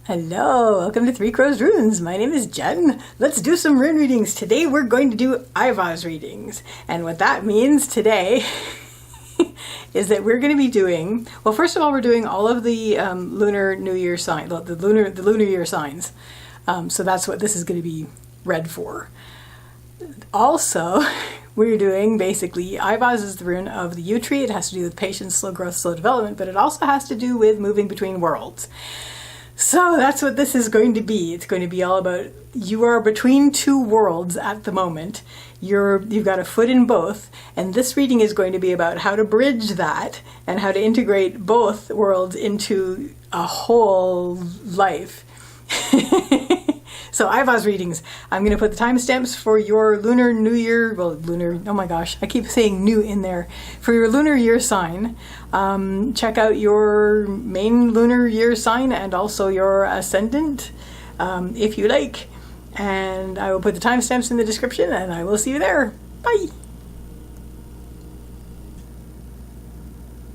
Hello, welcome to Three Crows Runes. My name is Jen. Let's do some rune readings. Today we're going to do Eiwaz readings. And what that means today is that we're going to be doing, well, first of all, we're doing all of the Lunar New Year sign, the lunar year signs. So that's what this is going to be read for. Also, we're doing basically, Eiwaz is the rune of the yew tree. It has to do with patience, slow growth, slow development, but it also has to do with moving between worlds. So that's what this is going to be. It's going to be all about, you are between two worlds at the moment. You've got a foot in both, and this reading is going to be about how to bridge that and how to integrate both worlds into a whole life. So Eiwaz readings. I'm going to put the timestamps for your Lunar New Year, well, Lunar, oh my gosh, I keep saying new in there. For your Lunar Year sign, check out your main Lunar Year sign and also your Ascendant, if you like. And I will put the timestamps in the description, and I will see you there. Bye!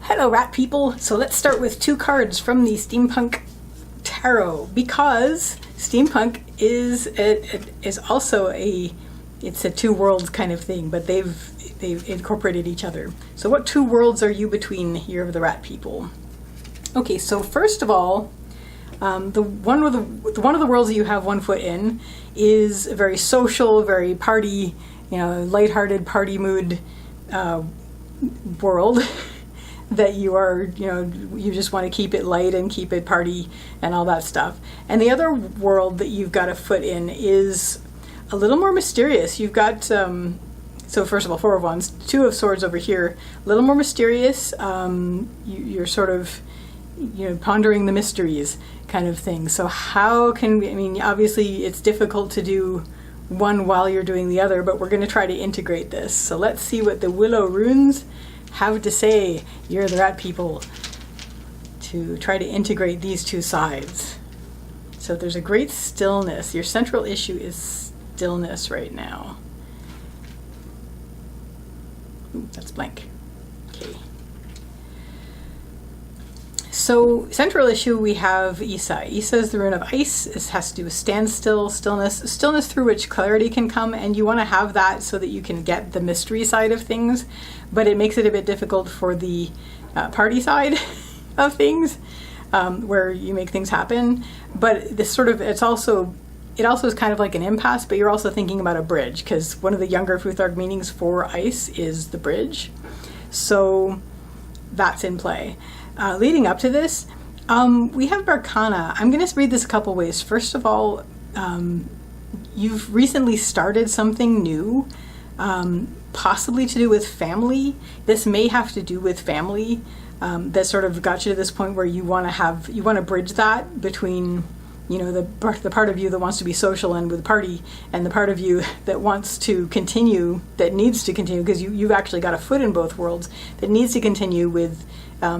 Hello, rat people. So let's start with two cards from the Steampunk Tarot, because steampunk is also it's a two worlds kind of thing, but they've incorporated each other. So what two worlds are you between here of the rat people? Okay, so first of all, the one of the worlds that you have one foot in is a very social, very party, lighthearted party mood world. That you are, you just want to keep it light and keep it party and all that stuff. And the other world that you've got a foot in is a little more mysterious. You've got, so first of all, Four of Wands, Two of Swords over here, a little more mysterious. You're sort of, pondering the mysteries kind of thing. So how can we, obviously it's difficult to do one while you're doing the other, but we're going to try to integrate this. So let's see what the Willow runes have to say, you're the rat people, to try to integrate these two sides. So there's a great stillness. Your central issue is stillness right now. Ooh, that's blank. Okay. So central issue, we have Isa. Isa is the rune of ice. This has to do with standstill, stillness through which clarity can come, and you want to have that so that you can get the mystery side of things, but it makes it a bit difficult for the party side of things, where you make things happen. But this sort of, it also is kind of like an impasse, but you're also thinking about a bridge, because one of the younger Futhark meanings for ice is the bridge. So that's in play. Leading up to this, we have Barkana. I'm going to read this a couple ways. First of all, you've recently started something new, possibly to do with family. This may have to do with family, that sort of got you to this point where you want to bridge that between, the part of you that wants to be social and with the party, and the part of you that wants to continue, that needs to continue, because you've actually got a foot in both worlds, that needs to continue with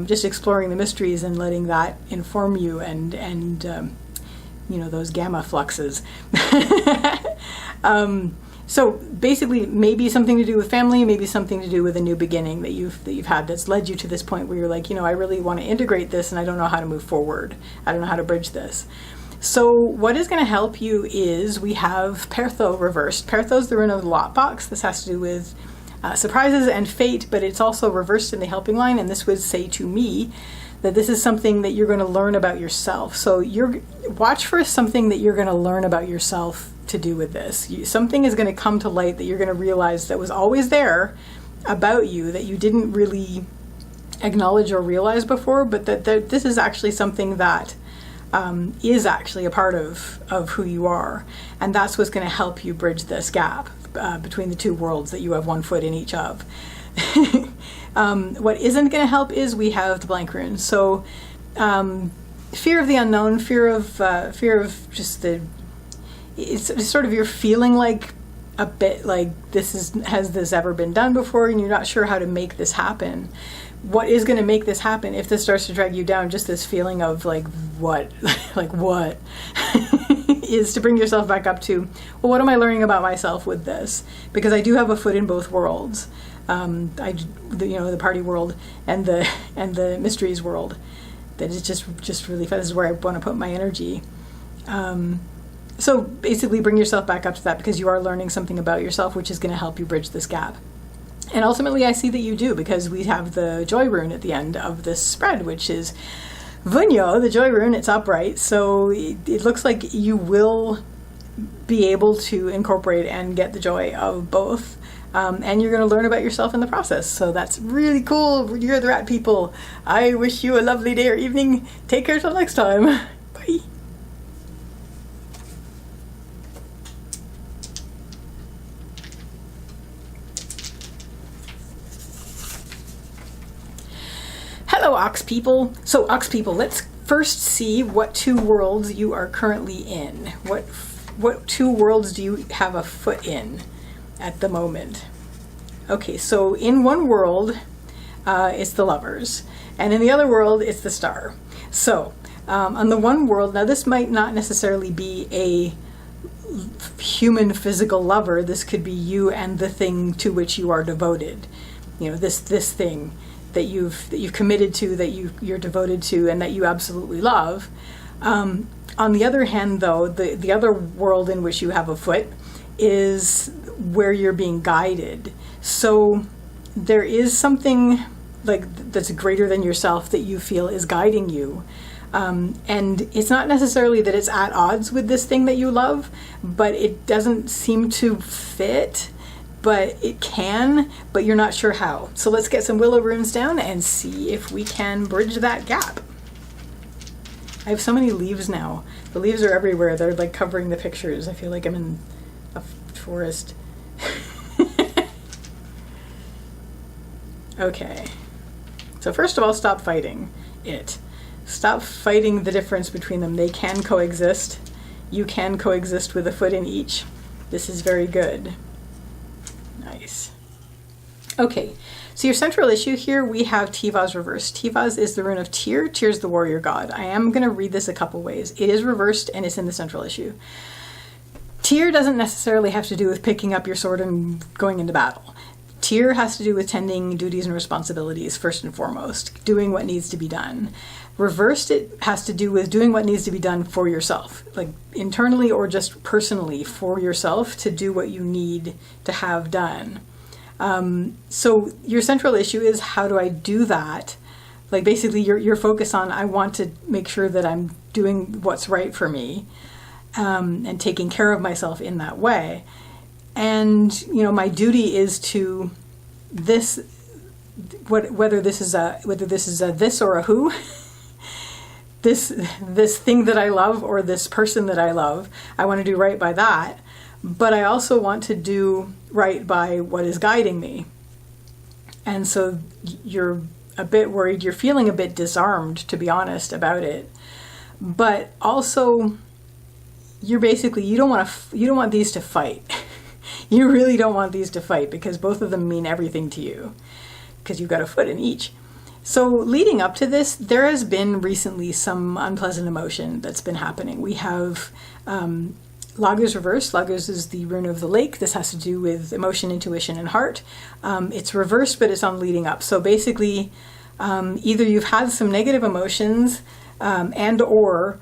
just exploring the mysteries and letting that inform you, and those gamma fluxes. So basically, maybe something to do with family, maybe something to do with a new beginning that you've had that's led you to this point where you're like, I really want to integrate this, and I don't know how to move forward. I don't know how to bridge this. So what is going to help you is we have Pertho reversed. Pertho is the rune of the lot box. This has to do with surprises and fate, but it's also reversed in the helping line, and this would say to me that this is something that you're going to learn about yourself. So watch for something that you're going to learn about yourself to do with this. Something is going to come to light that you're going to realize that was always there about you that you didn't really acknowledge or realize before, but that this is actually something that is actually a part of who you are. And that's what's going to help you bridge this gap between the two worlds that you have one foot in each of. What isn't going to help is we have the blank rune. So fear of the unknown, fear of just it's sort of you're feeling like a bit like has this ever been done before, and you're not sure how to make this happen. What is going to make this happen if this starts to drag you down, just this feeling of like what is to bring yourself back up to, well, what am I learning about myself with this? Because I do have a foot in both worlds, the party world and the mysteries world. That is just really fun. This is where I want to put my energy. So basically bring yourself back up to that, because you are learning something about yourself, which is going to help you bridge this gap. And ultimately I see that you do, because we have the joy rune at the end of this spread, which is Vunyo, the joy rune. It's upright. So it looks like you will be able to incorporate and get the joy of both. And you're going to learn about yourself in the process. So that's really cool. You're the rat people. I wish you a lovely day or evening. Take care till next time. Bye. Hello, Ox people. So, Ox people, let's first see what two worlds you are currently in. What two worlds do you have a foot in at the moment? Okay, so in one world, it's the lovers, and in the other world, it's the star. So, on the one world, now this might not necessarily be a human physical lover. This could be you and the thing to which you are devoted. You know, this thing that you've committed to, that you're devoted to, and that you absolutely love. On the other hand, though, the other world in which you have a foot is where you're being guided. So there is something like that's greater than yourself that you feel is guiding you. And it's not necessarily that it's at odds with this thing that you love, but it doesn't seem to fit. But it can, but you're not sure how. So let's get some willow runes down and see if we can bridge that gap. I have so many leaves now. The leaves are everywhere. They're like covering the pictures. I feel like I'm in a forest. Okay. So first of all, stop fighting it. Stop fighting the difference between them. They can coexist. You can coexist with a foot in each. This is very good. Nice. Okay, so your central issue here, we have Tivaz reversed. Tivaz is the rune of Tyr. Tyr's the warrior god. I am going to read this a couple ways. It is reversed and it's in the central issue. Tyr doesn't necessarily have to do with picking up your sword and going into battle. Tyr has to do with tending duties and responsibilities first and foremost, doing what needs to be done. Reversed, it has to do with doing what needs to be done for yourself, like internally or just personally for yourself to do what you need to have done. So your central issue is, how do I do that? Like basically your focus on, I want to make sure that I'm doing what's right for me, and taking care of myself in that way. And, you know, my duty is to this, whether this is a this or a who, this thing that I love or this person that I love, I want to do right by that. But I also want to do right by what is guiding me. And so you're a bit worried, you're feeling a bit disarmed, to be honest, about it. But also, you're basically, you don't want these to fight. You really don't want these to fight, because both of them mean everything to you, because you've got a foot in each. So leading up to this, there has been recently some unpleasant emotion that's been happening. We have Lagos reversed. Lagos is the rune of the lake. This has to do with emotion, intuition, and heart. It's reversed, but it's on leading up. So basically, either you've had some negative emotions, and or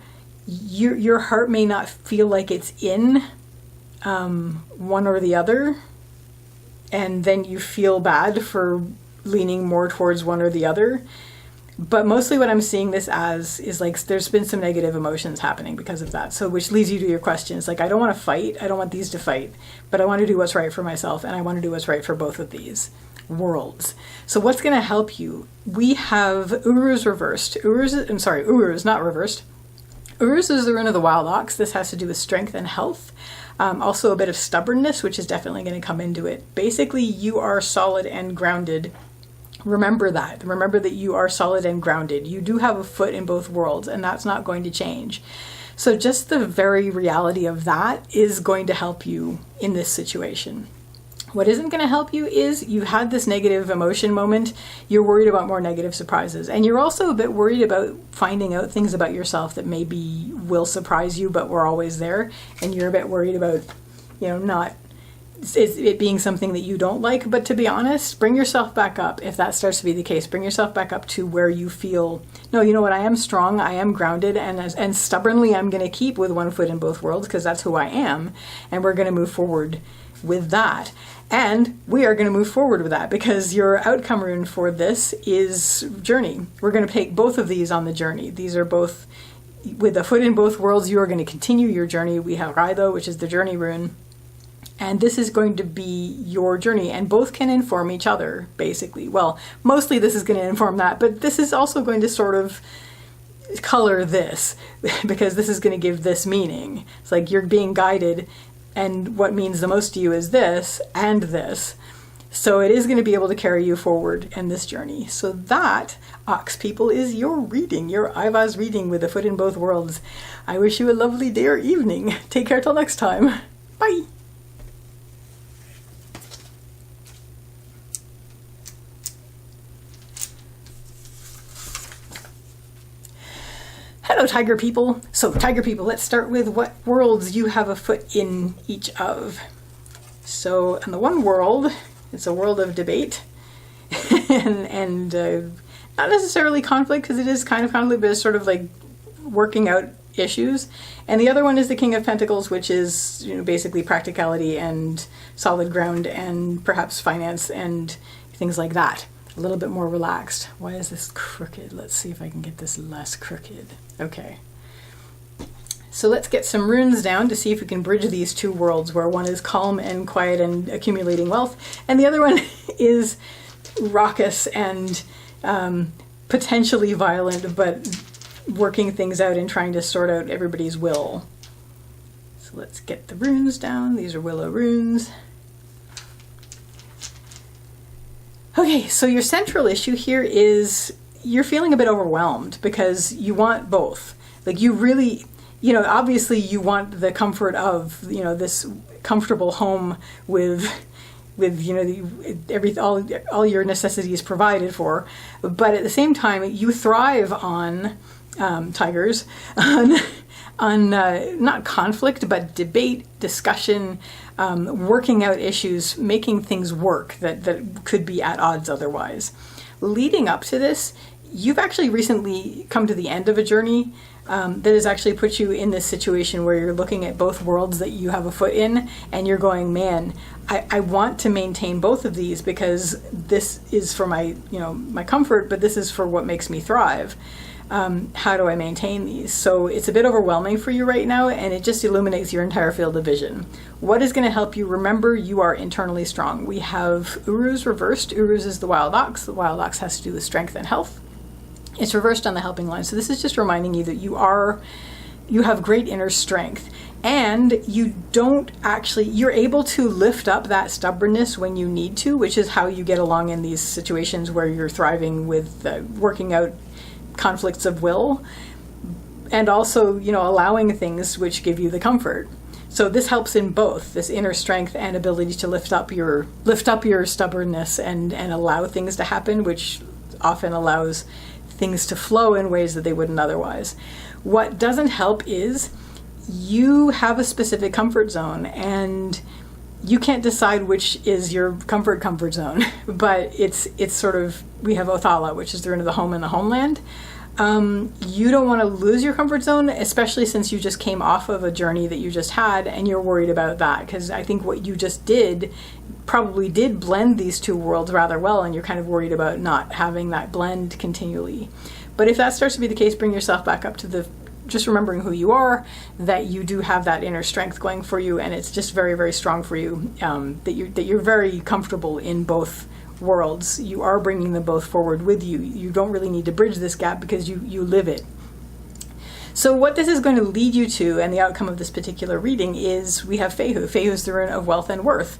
your heart may not feel like it's in one or the other, and then you feel bad for leaning more towards one or the other. But mostly what I'm seeing this as is like there's been some negative emotions happening because of that. So which leads you to your question. It's like, I don't want to fight. I don't want these to fight, but I want to do what's right for myself, and I want to do what's right for both of these worlds. So what's going to help you? We have Uruz reversed. Uruz not reversed. Uruz is the rune of the wild ox. This has to do with strength and health. Also a bit of stubbornness, which is definitely going to come into it. Basically, you are solid and grounded. Remember that. Remember that you are solid and grounded. You do have a foot in both worlds, and that's not going to change. So just the very reality of that is going to help you in this situation. What isn't going to help you is you had this negative emotion moment. You're worried about more negative surprises. And you're also a bit worried about finding out things about yourself that maybe will surprise you, but were always there. And you're a bit worried about, not it being something that you don't like. But to be honest, bring yourself back up. If that starts to be the case, bring yourself back up to where you feel, no, you know what, I am strong, I am grounded, and stubbornly I'm going to keep with one foot in both worlds because that's who I am, and we're going to move forward with that. And we are going to move forward with that because your outcome rune for this is journey. We're going to take both of these on the journey. These are both, with a foot in both worlds, you are going to continue your journey. We have Raido, which is the journey rune. And this is going to be your journey, and both can inform each other, basically. Well, mostly this is going to inform that, but this is also going to sort of color this, because this is going to give this meaning. It's like you're being guided, and what means the most to you is this and this. So it is going to be able to carry you forward in this journey. So that, Ox people, is your reading, your Eiwaz reading with a foot in both worlds. I wish you a lovely day or evening. Take care till next time. Bye. Hello, Tiger people. So, Tiger people, let's start with what worlds you have a foot in each of. So, in the one world, it's a world of debate and not necessarily conflict, because it is kind of conflict, but it's sort of like working out issues. And the other one is the King of Pentacles, which is, you know, basically practicality and solid ground and perhaps finance and things like that. A little bit more relaxed. Why is this crooked? Let's see if I can get this less crooked. Okay. So let's get some runes down to see if we can bridge these two worlds, where one is calm and quiet and accumulating wealth, and the other one is raucous and potentially violent, but working things out and trying to sort out everybody's will. So let's get the runes down. These are willow runes. Okay, so your central issue here is you're feeling a bit overwhelmed because you want both. Like, you really, you know, obviously you want the comfort of, you know, this comfortable home with you know, all your necessities provided for, but at the same time you thrive on tigers, on not conflict, but debate, discussion, working out issues, making things work that could be at odds otherwise. Leading up to this, you've actually recently come to the end of a journey that has actually put you in this situation where you're looking at both worlds that you have a foot in, and you're going, man, I want to maintain both of these because this is for my, you know, my comfort, but this is for what makes me thrive. How do I maintain these? So it's a bit overwhelming for you right now, and it just illuminates your entire field of vision. What is going to help you? Remember, you are internally strong. We have Uruz reversed. Uruz is the wild ox. The wild ox has to do with strength and health. It's reversed on the helping line. So this is just reminding you that you have great inner strength, and you're able to lift up that stubbornness when you need to, which is how you get along in these situations where you're thriving with working out conflicts of will, and also, you know, allowing things which give you the comfort. So this helps in both this inner strength and ability to lift up your stubbornness and allow things to happen, which often allows things to flow in ways that they wouldn't otherwise. What doesn't help is you have a specific comfort zone, and you can't decide which is your comfort zone, but it's sort of, we have Othala, which is the rune of the home and the homeland. You don't want to lose your comfort zone, especially since you just came off of a journey that you just had and you're worried about that, because I think what you just did probably did blend these two worlds rather well, and you're kind of worried about not having that blend continually. But if that starts to be the case, bring yourself back up to just remembering who you are, that you do have that inner strength going for you, and it's just very, very strong for you, that you're very comfortable in both worlds. You are bringing them both forward with you. You don't really need to bridge this gap because you live it. So what this is going to lead you to, and the outcome of this particular reading, is we have Fehu. Fehu is the rune of wealth and worth.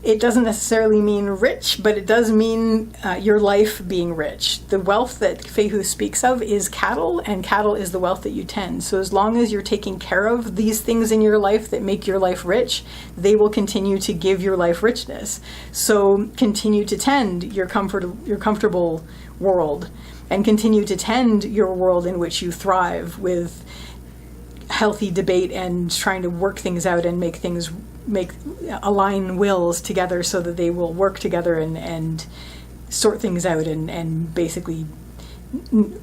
It doesn't necessarily mean rich, but it does mean your life being rich. The wealth that Fehu speaks of is cattle, and cattle is the wealth that you tend. So as long as you're taking care of these things in your life that make your life rich, they will continue to give your life richness. So continue to tend your comfortable world, and continue to tend your world in which you thrive with healthy debate and trying to work things out and make things align wills together so that they will work together and sort things out and basically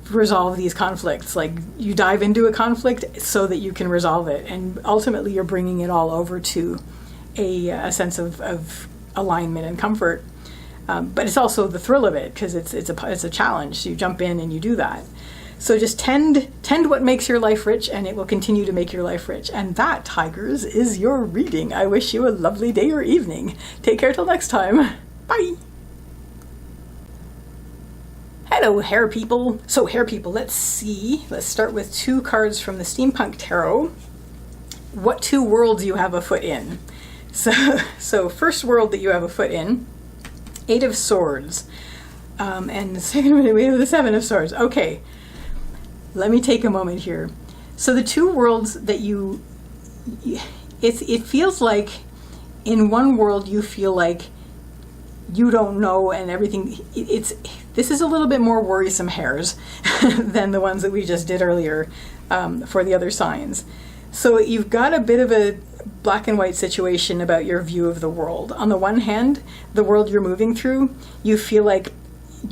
resolve these conflicts. Like, you dive into a conflict so that you can resolve it, and ultimately you're bringing it all over to a sense of alignment and comfort. But it's also the thrill of it, because it's a challenge. So you jump in and you do that. So just tend what makes your life rich, and it will continue to make your life rich. And that, tigers, is your reading. I wish you a lovely day or evening. Take care till next time. Bye. Hello, hair people. So, hair people, let's see. Let's start with 2 cards from the Steampunk Tarot. What 2 worlds you have a foot in? So first world that you have a foot in, 8 of Swords. And the second one, we have the 7 of Swords. Okay, let me take a moment here. So the 2 worlds that it feels like in one world you feel like you don't know and everything. This is a little bit more worrisome hairs than the ones that we just did earlier for the other signs. So you've got a bit of a black and white situation about your view of the world. On the one hand, the world you're moving through, you feel like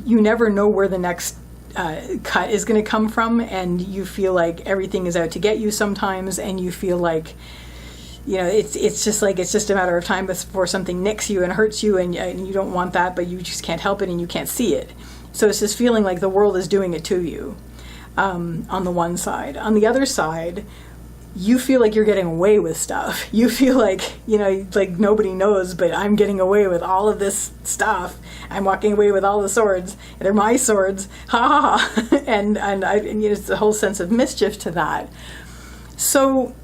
you never know where the next cut is going to come from, and you feel like everything is out to get you sometimes, and you feel like, it's just a matter of time before something nicks you and hurts you, and you don't want that, but you just can't help it and you can't see it. So it's this feeling like the world is doing it to you, on the one side. On the other side, you feel like you're getting away with stuff. You feel like, like nobody knows, but I'm getting away with all of this stuff. I'm walking away with all the swords. They're my swords. Ha ha ha. And it's a whole sense of mischief to that. So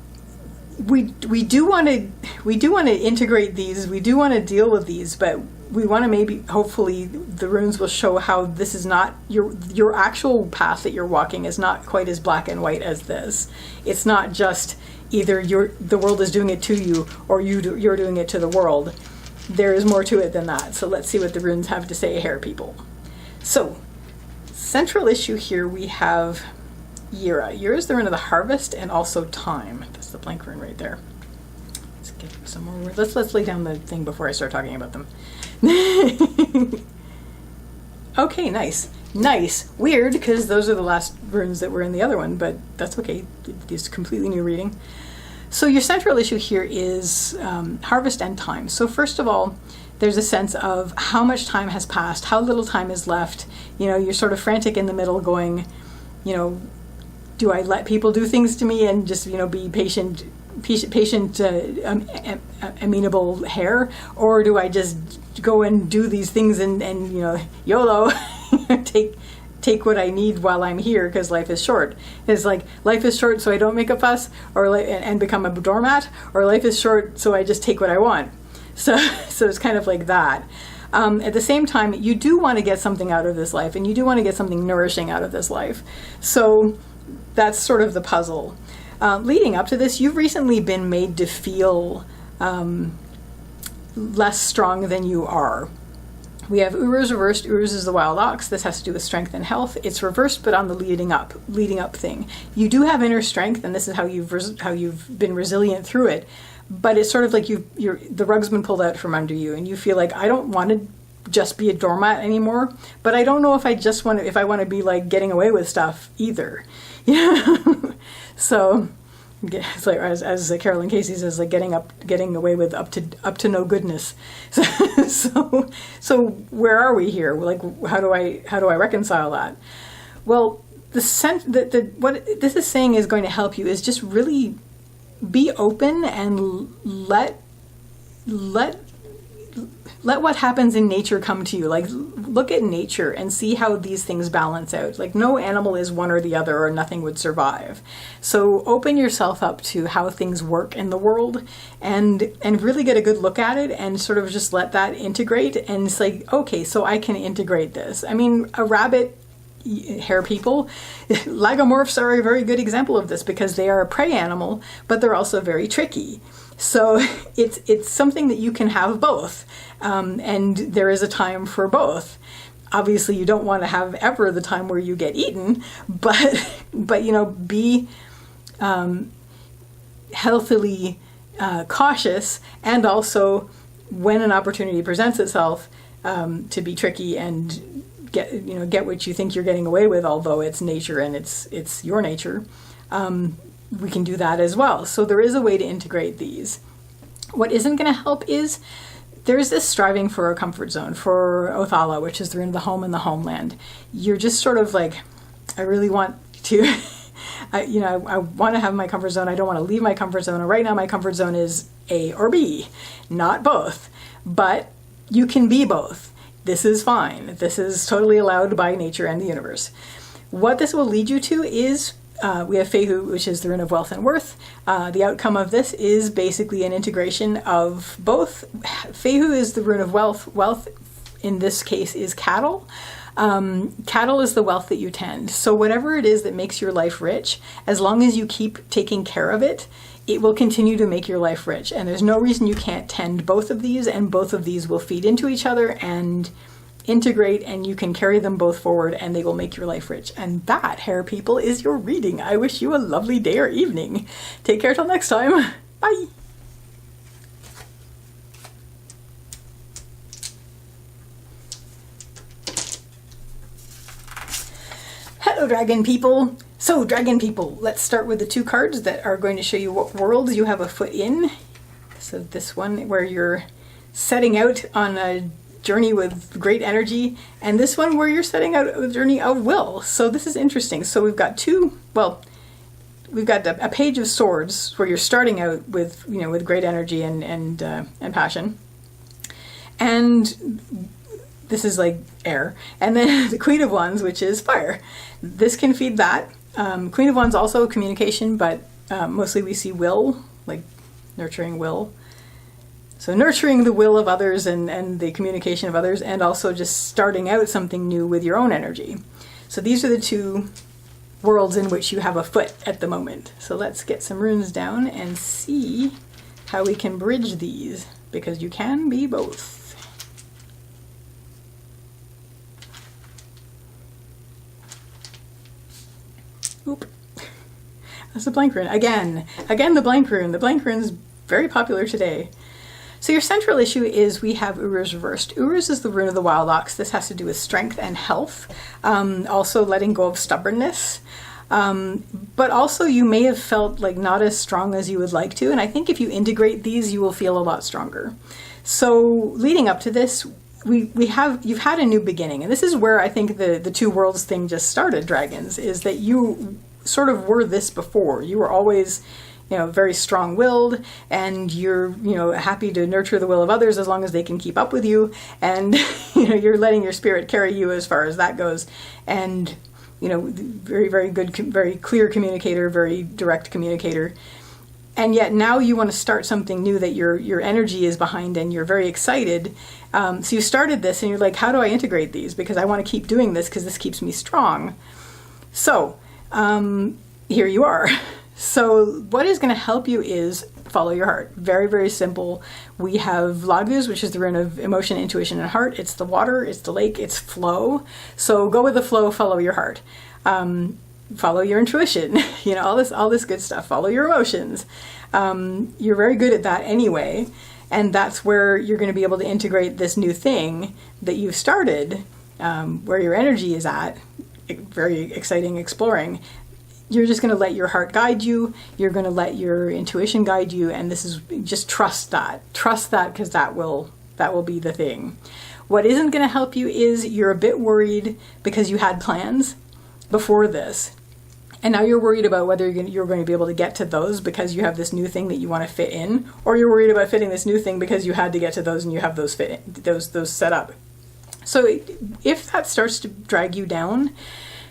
we do want to integrate these. We do want to deal with these, but we want to hopefully the runes will show how this is not your actual path that you're walking is not quite as black and white as this. It's not just either the world is doing it to you or you're doing it to the world. There is more to it than that. So let's see what the runes have to say, hair people. So, central issue here we have Yira. Yira is the rune of the harvest and also time. That's the blank rune right there. Let's get some more words. Let's lay down the thing before I start talking about them. Okay, nice. Weird, because those are the last runes that were in the other one, but that's okay. It's a completely new reading. So your central issue here is harvest and time. So first of all, there's a sense of how much time has passed, how little time is left. You're sort of frantic in the middle going, do I let people do things to me and just, be patient, amenable hair, or do I just go and do these things and YOLO, take what I need while I'm here, because life is short. It's like, life is short so I don't make a fuss and become a doormat, or life is short so I just take what I want. So it's kind of like that. At the same time, you do want to get something out of this life, and you do want to get something nourishing out of this life. So that's sort of the puzzle. Leading up to this, you've recently been made to feel less strong than you are. We have Uruz reversed. Uruz is the wild ox. This has to do with strength and health. It's reversed, but on the leading up thing. You do have inner strength, and this is how you've been resilient through it. But it's sort of like the rug's been pulled out from under you, and you feel like, I don't want to just be a doormat anymore, but I don't know if I want to be like getting away with stuff either. So it's like, as Carolyn Casey says, like getting away with up to no goodness. So where are we here? Like, how do I reconcile that? Well, what this is saying is going to help you is just really be open and let what happens in nature come to you. Like, look at nature and see how these things balance out. Like, no animal is one or the other, or nothing would survive. So open yourself up to how things work in the world, and really get a good look at it, and sort of just let that integrate. And it's like, okay, so I can integrate this. I mean, a rabbit, hair people, lagomorphs are a very good example of this, because they are a prey animal, but they're also very tricky. So it's something that you can have both, and there is a time for both. Obviously, you don't want to have ever the time where you get eaten, but be healthily cautious, and also when an opportunity presents itself, to be tricky and get what you think you're getting away with, although it's nature and it's your nature. We can do that as well. So there is a way to integrate these. What isn't going to help is there's this striving for a comfort zone, for Othala, which is the rune of the home and the homeland. You're just sort of like, I really want to, I want to have my comfort zone. I don't want to leave my comfort zone. And right now my comfort zone is A or B, not both. But you can be both. This is fine. This is totally allowed by nature and the universe. What this will lead you to is, we have Fehu, which is the rune of wealth and worth. The outcome of this is basically an integration of both. Fehu is the rune of wealth. Wealth, in this case, is cattle. Cattle is the wealth that you tend. So whatever it is that makes your life rich, as long as you keep taking care of it, it will continue to make your life rich. And there's no reason you can't tend both of these, and both of these will feed into each other and integrate, and you can carry them both forward, and they will make your life rich. And that, hair people, is your reading. I wish you a lovely day or evening. Take care till next time. Bye. Hello, dragon people. So, dragon people, let's start with the two cards that are going to show you what worlds you have a foot in. So this one where you're setting out on a journey with great energy, and this one where you're setting out a journey of will. So this is interesting. So we've got we've got a page of swords where you're starting out with, with great energy and passion. And this is like air. And then the Queen of Wands, which is fire. This can feed that. Queen of Wands also communication, but mostly we see will, like nurturing will. So nurturing the will of others and the communication of others, and also just starting out something new with your own energy. So these are the two worlds in which you have a foot at the moment. So let's get some runes down and see how we can bridge these, because you can be both. Oop. That's the blank rune. Again, the blank rune. The blank rune is very popular today. So your central issue is we have Uruz reversed. Uruz is the rune of the wild ox. This has to do with strength and health. Also letting go of stubbornness. But also you may have felt like not as strong as you would like to. And I think if you integrate these, you will feel a lot stronger. So leading up to this, you've had a new beginning. And this is where I think the two worlds thing just started, dragons, is that you sort of were this before. You were always, very strong-willed, and you're, happy to nurture the will of others as long as they can keep up with you. And, you're letting your spirit carry you as far as that goes. And, very, very good, very clear communicator, very direct communicator. And yet now you want to start something new that your energy is behind, and you're very excited. So you started this and you're like, how do I integrate these? Because I want to keep doing this because this keeps me strong. So here you are. So what is going to help you is follow your heart. Very, very simple. We have Laguz, which is the rune of emotion, intuition, and heart. It's the water, it's the lake, it's flow. So go with the flow, follow your heart. Follow your intuition, all this good stuff. Follow your emotions. You're very good at that anyway. And that's where you're going to be able to integrate this new thing that you've started, where your energy is at. Very exciting exploring. You're just going to let your heart guide you. You're going to let your intuition guide you. And this is just trust that. Trust that, because that will be the thing. What isn't going to help you is you're a bit worried because you had plans before this. And now you're worried about whether you're going to be able to get to those because you have this new thing that you want to fit in, or you're worried about fitting this new thing because you had to get to those and you have those set up. So if that starts to drag you down,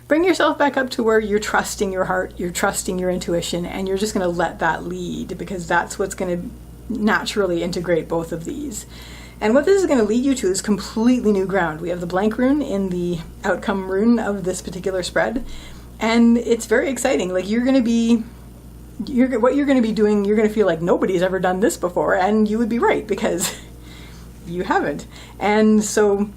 bring yourself back up to where you're trusting your heart, you're trusting your intuition, and you're just going to let that lead, because that's what's going to naturally integrate both of these. And what this is going to lead you to is completely new ground. We have the blank rune in the outcome rune of this particular spread, and it's very exciting. Like what you're going to be doing, you're going to feel like nobody's ever done this before, and you would be right, because you haven't. And so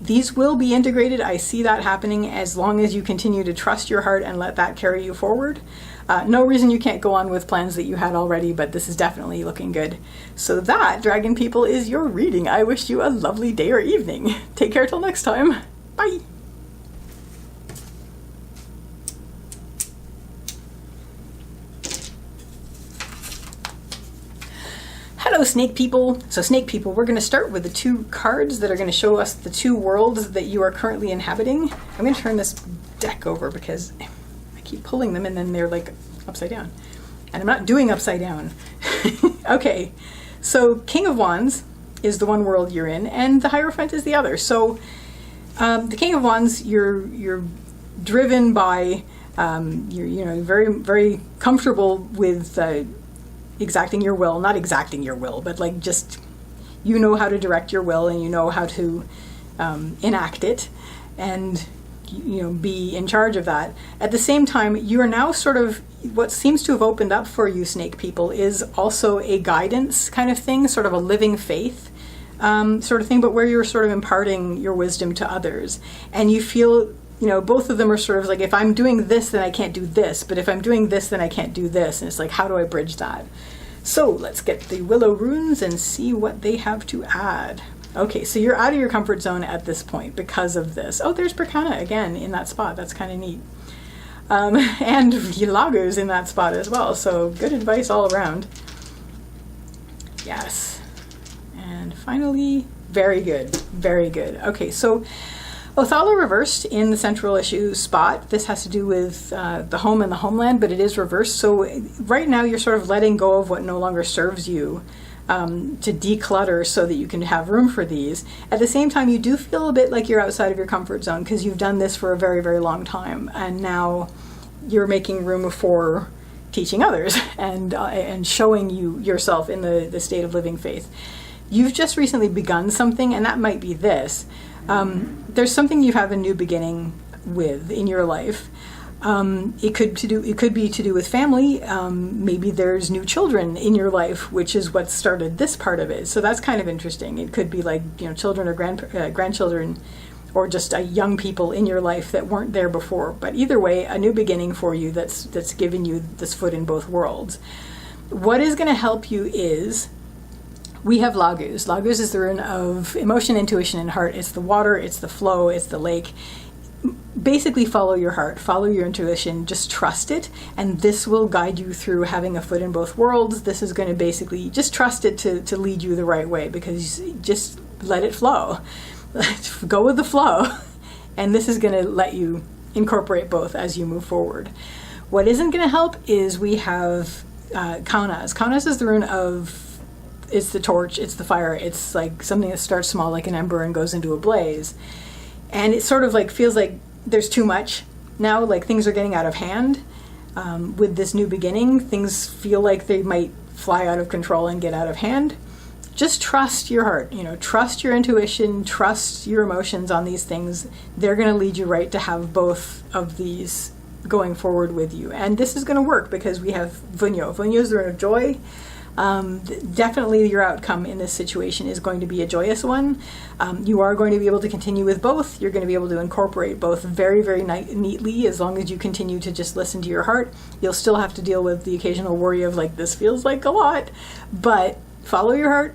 these will be integrated. I see that happening as long as you continue to trust your heart and let that carry you forward. No reason you can't go on with plans that you had already, but this is definitely looking good. So that, dragon people, is your reading. I wish you a lovely day or evening. Take care till next time. Bye. Hello, snake people. So snake people, we're going to start with the 2 cards that are going to show us the 2 worlds that you are currently inhabiting. I'm going to turn this deck over because I keep pulling them and then they're like upside down. And I'm not doing upside down. Okay, so King of Wands is the one world you're in and the Hierophant is the other. So the King of Wands, you're driven by, you're very, very comfortable with exacting your will, not exacting your will, but like just, you know how to direct your will and you know how to enact it and, you know, be in charge of that. At the same time, you are now sort of, what seems to have opened up for you, snake people, is also a guidance kind of thing, sort of a living faith sort of thing, but where you're sort of imparting your wisdom to others. And you feel, you know, both of them are sort of like, if I'm doing this, then I can't do this. But if I'm doing this, then I can't do this. And it's like, how do I bridge that? So let's get the Willow runes and see what they have to add. Okay, so you're out of your comfort zone at this point because of this. Oh, there's Berkana again in that spot. That's kind of neat. And Yelagu's in that spot as well. So good advice all around. Yes. And finally, very good. Very good. Okay, so Othala reversed in the central issue spot. This has to do with the home and the homeland, but it is reversed. So right now you're sort of letting go of what no longer serves you to declutter so that you can have room for these. At the same time, you do feel a bit like you're outside of your comfort zone because you've done this for a very, very long time. And now you're making room for teaching others and showing you yourself in the state of living faith. You've just recently begun something, and that might be this. There's something you have a new beginning with in your life. It could be to do with family. Maybe there's new children in your life, which is what started this part of it. So that's kind of interesting. It could be like, you know, children or grandchildren, or just young people in your life that weren't there before. But either way, a new beginning for you that's given you this foot in both worlds. What is going to help you is, we have Lagus. Lagus is the rune of emotion, intuition, and heart. It's the water, it's the flow, it's the lake. Basically follow your heart, follow your intuition, just trust it, and this will guide you through having a foot in both worlds. This is going to basically just trust it to lead you the right way, because just let it flow. Go with the flow, and this is going to let you incorporate both as you move forward. What isn't going to help is we have Kaunas. Kaunas is the rune of, it's the torch, it's the fire, it's like something that starts small like an ember and goes into a blaze. And it sort of like feels like there's too much now, like things are getting out of hand. With this new beginning, things feel like they might fly out of control and get out of hand. Just trust your heart, you know, trust your intuition, trust your emotions on these things. They're going to lead you right to have both of these going forward with you. And this is going to work because we have Vunyo. Vunyo is the rune of joy. Definitely your outcome in this situation is going to be a joyous one. You are going to be able to continue with both. You're going to be able to incorporate both very, very neatly as long as you continue to just listen to your heart. You'll still have to deal with the occasional worry of like, this feels like a lot, but follow your heart,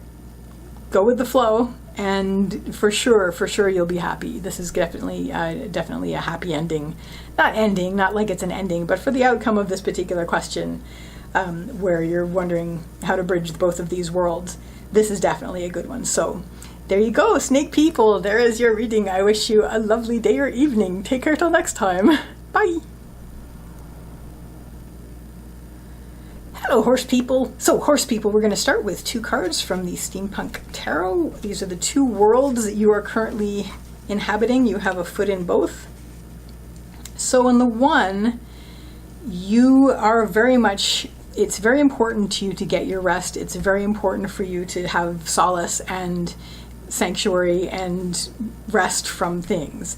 go with the flow, and for sure you'll be happy. This is definitely a happy ending. Not like it's an ending, but for the outcome of this particular question, where you're wondering how to bridge both of these worlds, this is definitely a good one. So there you go, snake people. There is your reading. I wish you a lovely day or evening. Take care till next time. Bye. Hello, horse people. So horse people, we're going to start with 2 cards from the Steampunk Tarot. These are the 2 worlds that you are currently inhabiting. You have a foot in both. So on the one, you are very much, it's very important to you to get your rest. It's very important for you to have solace and sanctuary and rest from things.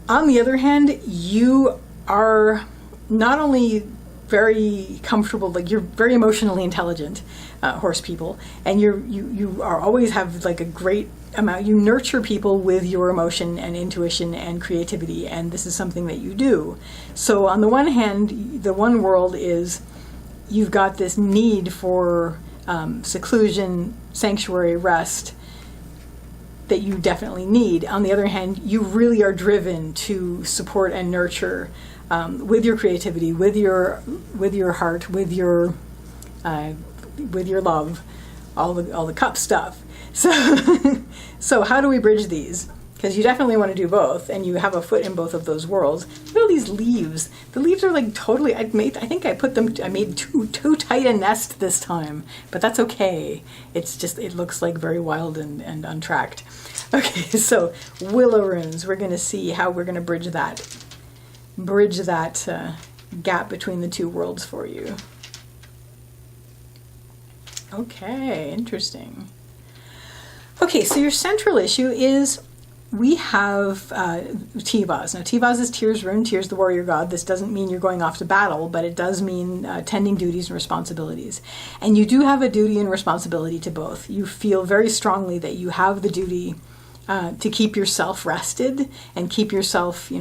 On the other hand, you are not only very comfortable, like you're very emotionally intelligent, horse people, and you are always have like a great amount. You nurture people with your emotion and intuition and creativity, and this is something that you do. So on the one hand, the one world is you've got this need for seclusion, sanctuary, rest that you definitely need. On the other hand, you really are driven to support and nurture with your creativity, with your heart, with your love, all the cup stuff. So how do we bridge these? Because you definitely want to do both, and you have a foot in both of those worlds. Look at all these leaves. The leaves are like totally. I made too tight a nest this time, but that's okay. It's just, it looks like very wild and untracked. Okay, so willow runes. We're going to see how we're going to bridge that gap between the two worlds for you. Okay, interesting. Okay, so your central issue is we have Eiwaz. Now, Eiwaz is Tyr's rune. Tyr's the warrior god. This doesn't mean you're going off to battle, but it does mean tending duties and responsibilities. And you do have a duty and responsibility to both. You feel very strongly that you have the duty to keep yourself rested and keep yourself,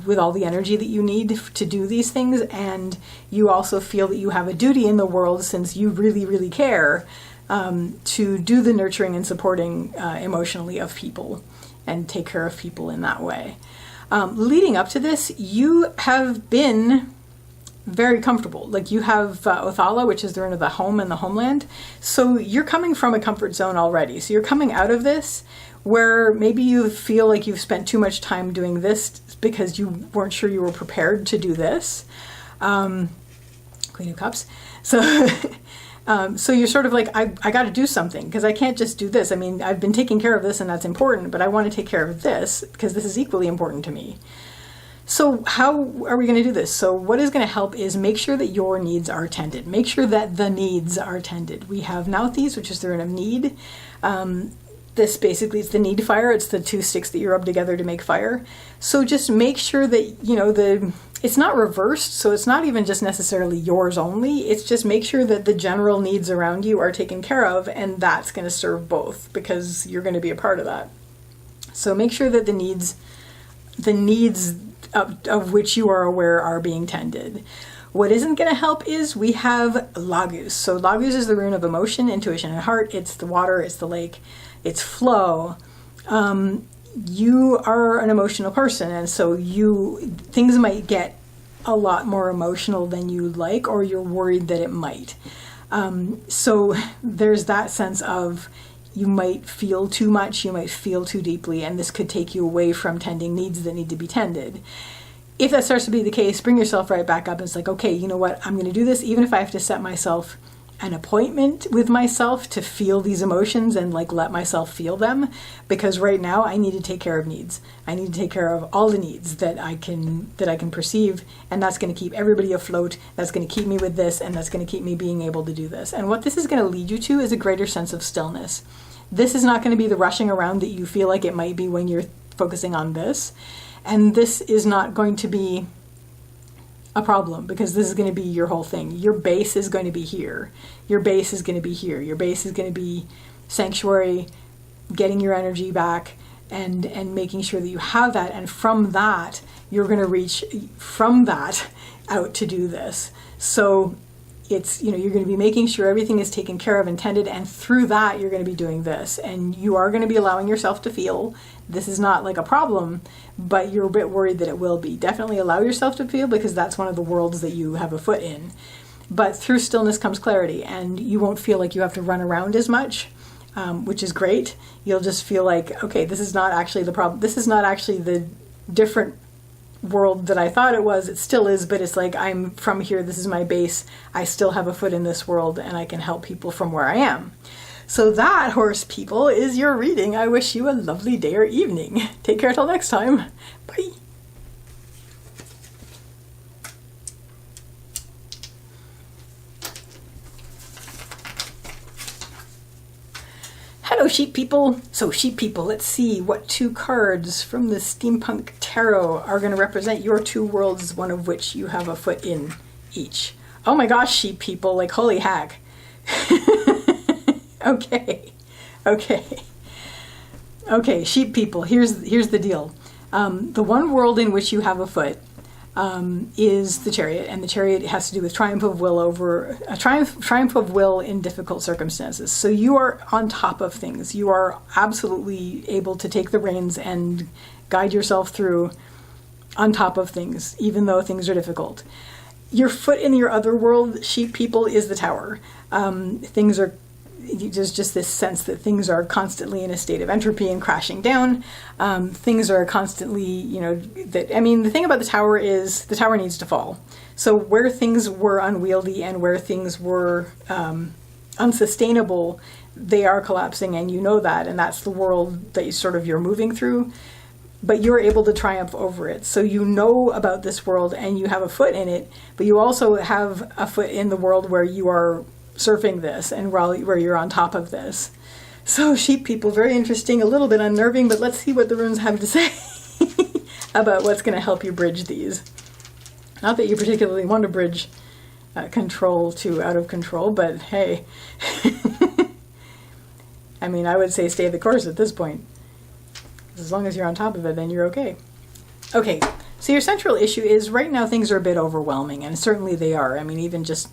with all the energy that you need to do these things. And you also feel that you have a duty in the world, since you really, really care, to do the nurturing and supporting emotionally of people and take care of people in that way. Leading up to this, you have been very comfortable. Like you have Othala, which is the rune of the home and the homeland. So you're coming from a comfort zone already. So you're coming out of this where maybe you feel like you've spent too much time doing this because you weren't sure you were prepared to do this. Queen of Cups. So so you're sort of like, I got to do something because I can't just do this. I mean, I've been taking care of this and that's important, but I want to take care of this because this is equally important to me. So how are we going to do this? So what is going to help is make sure that your needs are tended. Make sure that the needs are tended. We have Nauthis, which is the rune of need. This basically is the need fire. It's the two sticks that you rub together to make fire. So just make sure that, it's not reversed, so it's not even just necessarily yours only. It's just make sure that the general needs around you are taken care of, and that's going to serve both because you're going to be a part of that. So make sure that the needs of which you are aware are being tended. What isn't going to help is we have Lagus. So Lagus is the rune of emotion, intuition, and heart. It's the water, it's the lake, it's flow. You are an emotional person, and so things might get a lot more emotional than you like, or you're worried that it might. So there's that sense of you might feel too much, you might feel too deeply, and this could take you away from tending needs that need to be tended. If that starts to be the case, bring yourself right back up. It's like, okay, you know what? I'm going to do this, even if I have to set myself an appointment with myself to feel these emotions and let myself feel them, because right now I need to take care of needs. I need to take care of all the needs that I can perceive, and that's going to keep everybody afloat. That's going to keep me with this, and that's going to keep me being able to do this. And what this is going to lead you to is a greater sense of stillness. This is not going to be the rushing around that you feel like it might be when you're focusing on this. And this is not going to be a problem, because this is going to be your whole thing. Your base is going to be here. Your base is going to be here. Your base is going to be sanctuary, getting your energy back, and making sure that you have that. And from that, you're going to reach from that out to do this. So it's, you're going to be making sure everything is taken care of and tended, and through that, you're going to be doing this. And you are going to be allowing yourself to feel. This is not like a problem, but you're a bit worried that it will be. Definitely allow yourself to feel, because that's one of the worlds that you have a foot in. But through stillness comes clarity, and you won't feel like you have to run around as much, which is great. You'll just feel like, okay, this is not actually the problem. This is not actually the different world that I thought it was. It still is, but it's like, I'm from here. This is my base. I still have a foot in this world, and I can help people from where I am. So that, horse people, is your reading. I wish you a lovely day or evening. Take care till next time. Bye. Hello, sheep people. So, sheep people, let's see what two cards from the Steampunk Tarot are going to represent your two worlds, one of which you have a foot in. each. Oh my gosh, sheep people, like holy heck. Okay. Okay, sheep people, here's the deal. The one world in which you have a foot is the chariot, and the chariot has to do with triumph of will in difficult circumstances. So you are on top of things. You are absolutely able to take the reins and guide yourself through on top of things, even though things are difficult. Your foot in your other world, sheep people, is the tower. There's just this sense that things are constantly in a state of entropy and crashing down. Things are constantly, the thing about the tower is the tower needs to fall. So where things were unwieldy and where things were unsustainable, they are collapsing, and you know that, and that's the world that you're moving through. But you're able to triumph over it. So you know about this world and you have a foot in it, but you also have a foot in the world where you are surfing this and where you're on top of this. So sheep people, very interesting, a little bit unnerving, but let's see what the runes have to say about what's going to help you bridge these. Not that you particularly want to bridge control to out of control, but hey. I mean, I would say stay the course at this point. As long as you're on top of it, then you're okay. Okay, so your central issue is right now things are a bit overwhelming, and certainly they are. I mean, even just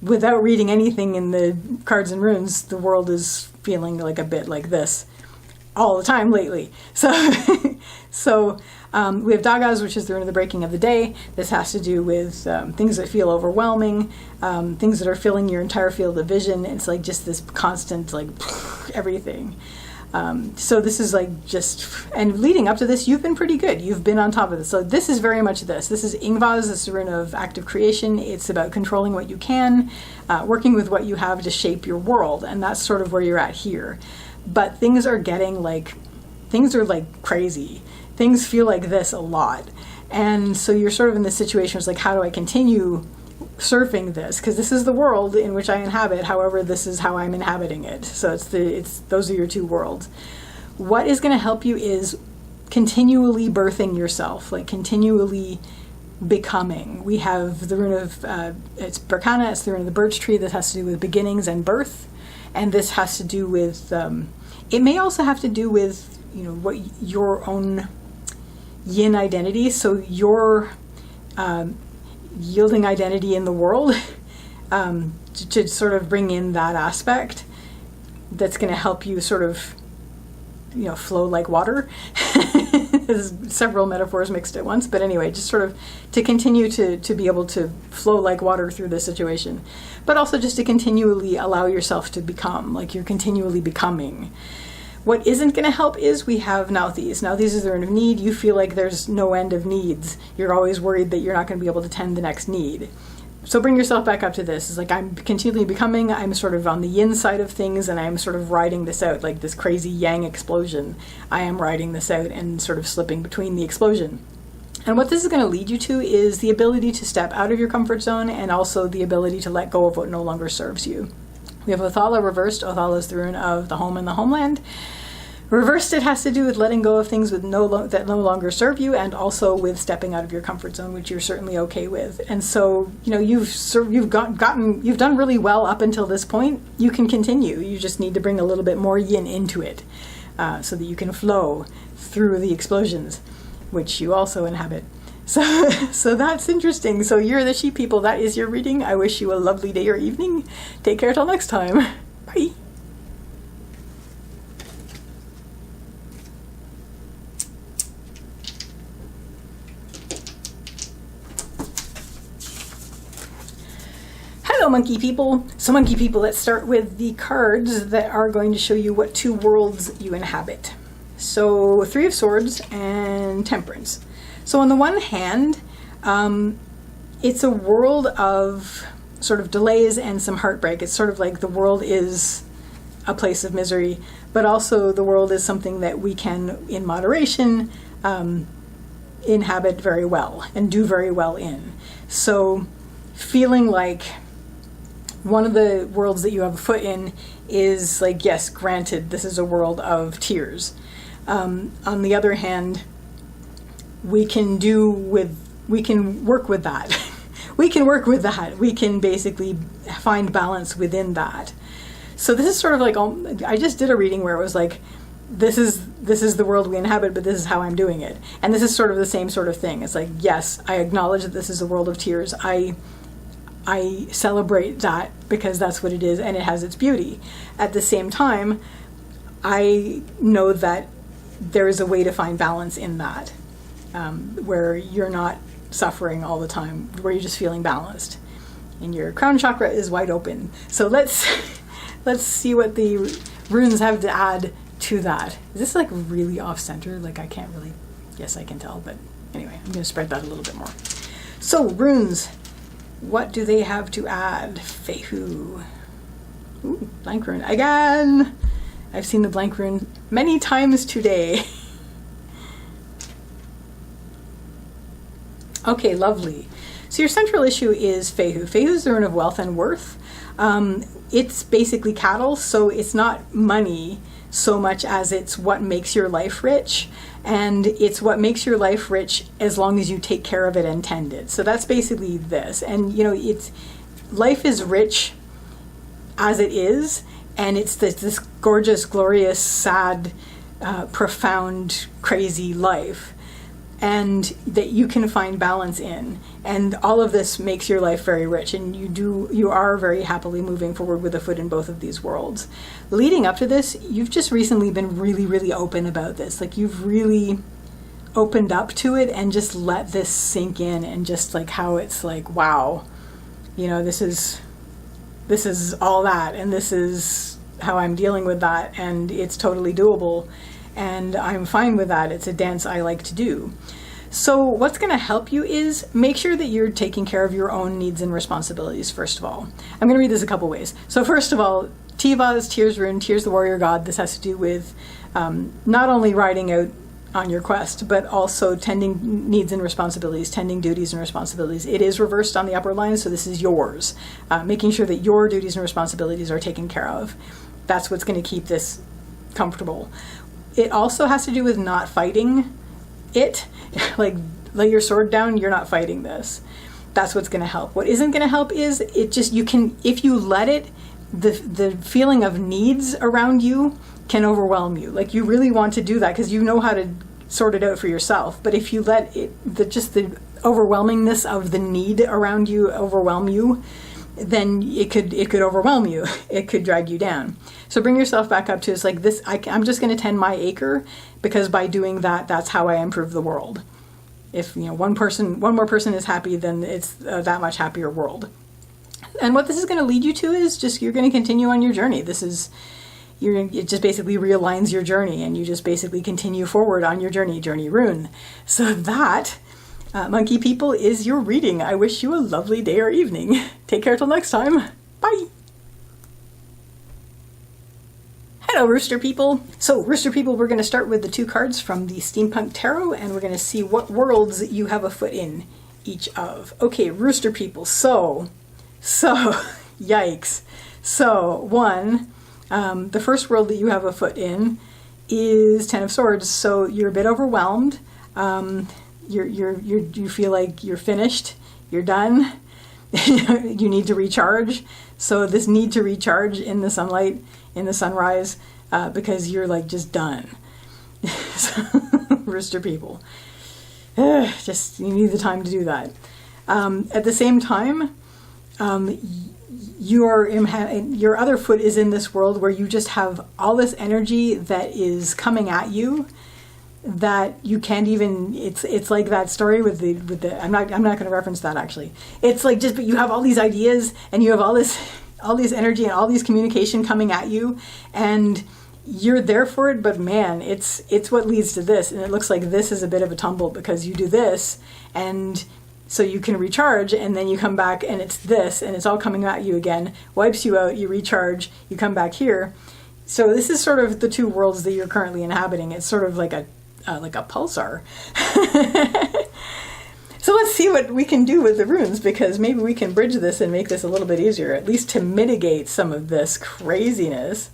without reading anything in the cards and runes, the world is feeling like a bit like this all the time lately. So, we have Dagaz, which is the rune of the breaking of the day. This has to do with things that feel overwhelming, things that are filling your entire field of vision. It's like just this constant, like, everything. So this is like and leading up to this, you've been pretty good. You've been on top of this. So this is very much this. This is Eiwaz, this is a rune of active creation. It's about controlling what you can, working with what you have to shape your world. And that's sort of where you're at here. But things are crazy. Things feel like this a lot. And so you're sort of in this situation where it's like, how do I continue surfing this? Because this is the world in which I inhabit. However, this is how I'm inhabiting it. So those are your two worlds. What is going to help you is continually birthing yourself, like continually becoming. We have the rune of it's Berkana. It's the rune of the birch tree. That has to do with beginnings and birth, and this has to do with. It may also have to do with what your own yin identity. So your yielding identity in the world to sort of bring in that aspect that's going to help you sort of flow like water. There's several metaphors mixed at once, but anyway, just sort of to continue to be able to flow like water through this situation, but also just to continually allow yourself to become, like you're continually becoming. What isn't going to help is we have Nauthiz. Nauthiz is the rune of need. You feel like there's no end of needs. You're always worried that you're not going to be able to tend the next need. So bring yourself back up to this. It's like I'm continually becoming. I'm sort of on the yin side of things, and I'm sort of riding this out like this crazy yang explosion. I am riding this out and sort of slipping between the explosion. And what this is going to lead you to is the ability to step out of your comfort zone and also the ability to let go of what no longer serves you. We have Othala reversed. Othala is the rune of the home and the homeland. Reversed, it has to do with letting go of things that no longer serve you, and also with stepping out of your comfort zone, which you're certainly okay with. And so, you've done really well up until this point. You can continue. You just need to bring a little bit more yin into it, so that you can flow through the explosions, which you also inhabit. So that's interesting. So you're the sheep people. That is your reading. I wish you a lovely day or evening. Take care till next time. Bye. Hello, monkey people. So monkey people, let's start with the cards that are going to show you what two worlds you inhabit. So Three of Swords and Temperance. So on the one hand, it's a world of sort of delays and some heartbreak. It's sort of like the world is a place of misery, but also the world is something that we can, in moderation, inhabit very well and do very well in. So feeling like one of the worlds that you have a foot in is like, yes, granted, this is a world of tears. On the other hand, we can work with that. we can work with that. We can basically find balance within that. So this is sort of like, I just did a reading where it was like, this is the world we inhabit, but this is how I'm doing it. And this is sort of the same sort of thing. It's like, yes, I acknowledge that this is a world of tears. I celebrate that because that's what it is and it has its beauty. At the same time, I know that there is a way to find balance in that, where you're not suffering all the time, where you're just feeling balanced. And your crown chakra is wide open. So let's see what the runes have to add to that. Is this like really off center? Like I can't really, yes I can tell, but anyway, I'm going to spread that a little bit more. So runes, what do they have to add? Fehu. Ooh, blank rune again. I've seen the blank rune many times today. Okay, lovely. So your central issue is Fehu. Fehu is the rune of wealth and worth. It's basically cattle, so it's not money so much as it's what makes your life rich, and it's what makes your life rich as long as you take care of it and tend it. So that's basically this. And you know, it's life is rich as it is, and it's this gorgeous, glorious, sad, profound, crazy life, and that you can find balance in. And all of this makes your life very rich, and you are very happily moving forward with a foot in both of these worlds. Leading up to this, you've just recently been really, really open about this. Like you've really opened up to it and just let this sink in, and just like how it's like, wow, you know, this is all that, and this is how I'm dealing with that, and it's totally doable, and I'm fine with that. It's a dance I like to do. So what's going to help you is make sure that you're taking care of your own needs and responsibilities, first of all. I'm going to read this a couple ways. So first of all, Eiwaz, Tears rune, Tears the warrior god. This has to do with not only riding out on your quest, but also tending needs and responsibilities, tending duties and responsibilities. It is reversed on the upper line, so this is yours. Making sure that your duties and responsibilities are taken care of. That's what's going to keep this comfortable. It also has to do with not fighting it. Like, lay your sword down, you're not fighting this. That's what's going to help. What isn't going to help is it just, you can, if you let it, the feeling of needs around you can overwhelm you. Like you really want to do that because you know how to sort it out for yourself. But if you let it, the overwhelmingness of the need around you overwhelm you, then it could overwhelm you. It could drag you down. So bring yourself back up to, it's like this, I'm just going to tend my acre, because by doing that, that's how I improve the world. If, you know, one more person is happy, then it's that much happier world. And what this is going to lead you to is just, you're going to continue on your journey. It just basically realigns your journey, and you just basically continue forward on your journey rune. So that, monkey people, is your reading. I wish you a lovely day or evening. Take care till next time. Bye. Hello, Rooster people. So, Rooster people, we're going to start with the 2 cards from the Steampunk Tarot, and we're going to see what worlds you have a foot in each of. Okay, Rooster people, so, yikes. So, 1, the first world that you have a foot in is 10 of Swords, so you're a bit overwhelmed. You feel like you're finished, you're done, you need to recharge. So this need to recharge in the sunlight, in the sunrise, because you're like just done. So, Rooster people, just, you need the time to do that. At the same time, your other foot is in this world where you just have all this energy that is coming at you, that you can't even, it's like that story with the I'm not going to reference that actually. It's like just, but you have all these ideas, and you have all this energy and all these communication coming at you, and you're there for it, but man, it's what leads to this. And it looks like this is a bit of a tumble, because you do this, and so you can recharge, and then you come back and it's this, and it's all coming at you again, wipes you out, you recharge, you come back here. So this is sort of the 2 worlds that you're currently inhabiting. It's sort of like a pulsar. So let's see what we can do with the runes, because maybe we can bridge this and make this a little bit easier, at least to mitigate some of this craziness.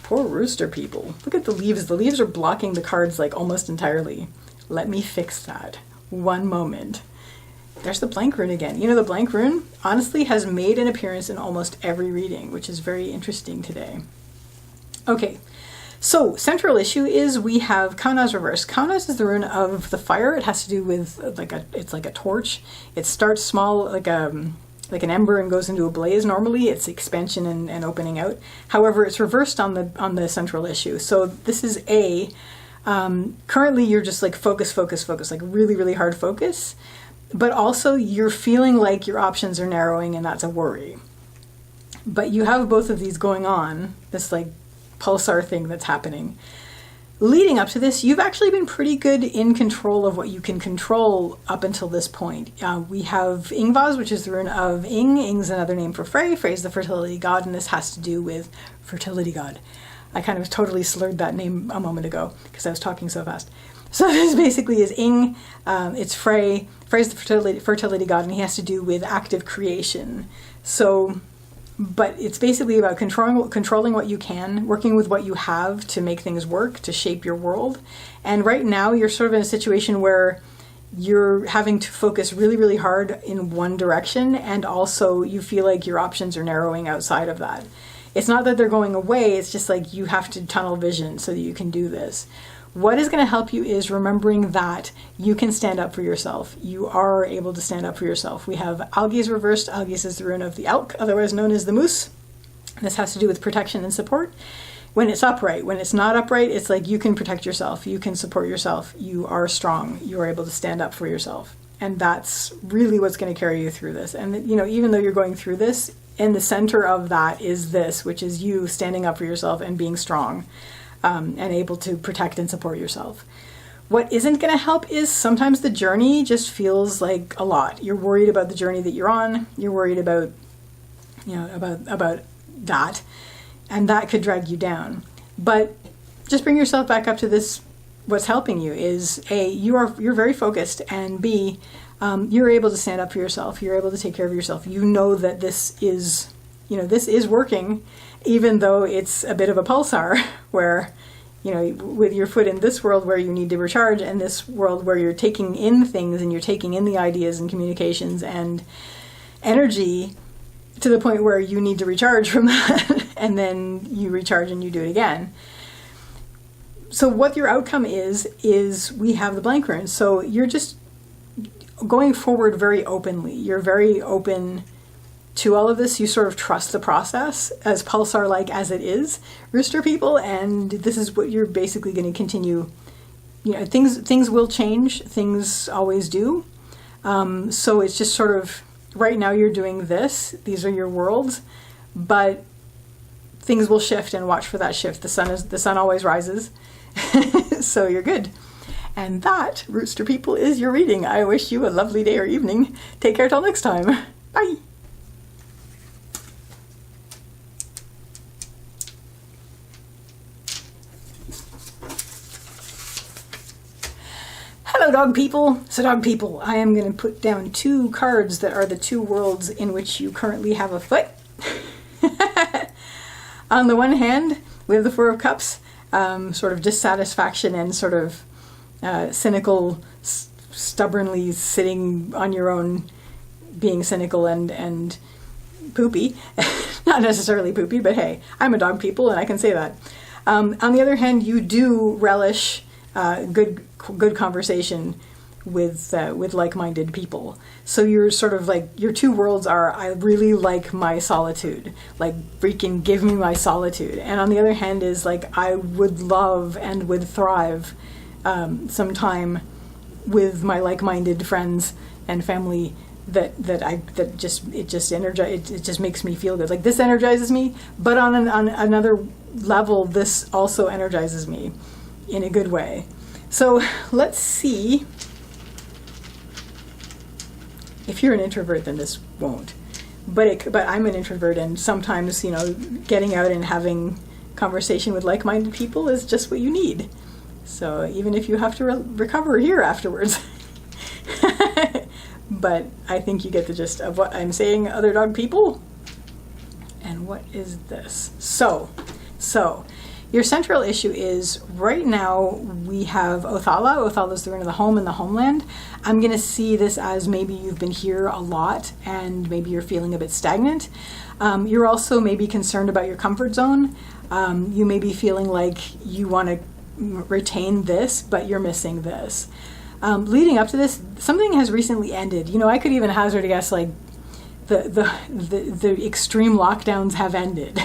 Poor Rooster people. Look at the leaves. The leaves are blocking the cards like almost entirely. Let me fix that. One moment. there's the blank rune again. You know, the blank rune honestly has made an appearance in almost every reading, which is very interesting today. Okay, so central issue is we have Kaunas reversed. Kaunas is the rune of the fire. It has to do with it's like a torch. It starts small, like an ember, and goes into a blaze. Normally it's expansion and opening out. However, it's reversed on the central issue. So this is currently you're just like focus, like really, really hard focus. But also you're feeling like your options are narrowing, and that's a worry. But you have both of these going on, this like pulsar thing that's happening. Leading up to this, you've actually been pretty good in control of what you can control up until this point. We have Eiwaz, which is the rune of Ing. Ing's another name for Frey. Frey's the fertility god, and this has to do with fertility god. I kind of totally slurred that name a moment ago because I was talking so fast. So this basically is Ing. It's Frey. Frey's the fertility god, and he has to do with active creation. So, but it's basically about controlling what you can, working with what you have to make things work, to shape your world. And right now you're sort of in a situation where you're having to focus really, really hard in one direction, and also you feel like your options are narrowing outside of that. It's not that they're going away, it's just like you have to tunnel vision so that you can do this. What is going to help you is remembering that you can stand up for yourself. You are able to stand up for yourself. We have Algi's reversed. Algi's is the rune of the elk, otherwise known as the moose. This has to do with protection and support. When it's upright, when it's not upright, it's like you can protect yourself. You can support yourself. You are strong. You are able to stand up for yourself. And that's really what's going to carry you through this. And, you know, even though you're going through this, in the center of that is this, which is you standing up for yourself and being strong. And able to protect and support yourself. What isn't going to help is sometimes the journey just feels like a lot. You're worried about the journey that you're on. You're worried about, you know, about that, and that could drag you down. But just bring yourself back up to this. What's helping you is A, you're very focused, and B, you're able to stand up for yourself. You're able to take care of yourself. You know that this is working. Even though it's a bit of a pulsar where, you know, with your foot in this world where you need to recharge, and this world where you're taking in things and you're taking in the ideas and communications and energy to the point where you need to recharge from that, and then you recharge and you do it again. So what your outcome is we have the blank rune. So you're just going forward very openly. You're very open to all of this. You sort of trust the process, as pulsar-like as it is, Rooster people, and this is what you're basically going to continue. You know, things will change. Things always do. So it's just sort of, right now you're doing this. These are your worlds, but things will shift, and watch for that shift. The sun always rises, so you're good. And that, Rooster people, is your reading. I wish you a lovely day or evening. Take care till next time. Bye. Hello, dog people. So, dog people, I am going to put down 2 cards that are the 2 worlds in which you currently have a foot. On the one hand, we have the Four of Cups, sort of dissatisfaction and sort of cynical, stubbornly sitting on your own, being cynical and poopy. Not necessarily poopy, but hey, I'm a dog people and I can say that. On the other hand, you do relish good conversation with like-minded people. So you're sort of like, your 2 worlds are, I really like my solitude, like freaking give me my solitude. And on the other hand is like, I would love and would thrive some time with my like-minded friends and family it just makes me feel good. Like, this energizes me, but on another level, this also energizes me in a good way. So let's see. If you're an introvert, then this won't. But I'm an introvert, and sometimes, you know, getting out and having conversation with like-minded people is just what you need. So even if you have to recover here afterwards. But I think you get the gist of what I'm saying, other dog people. And what is this? So Your central issue is right now we have Othala. Othala is the rune of the home and the homeland. I'm going to see this as maybe you've been here a lot and maybe you're feeling a bit stagnant. You're also maybe concerned about your comfort zone. You may be feeling like you want to retain this, but you're missing this. Leading up to this, something has recently ended. You know, I could even hazard a guess like the extreme lockdowns have ended.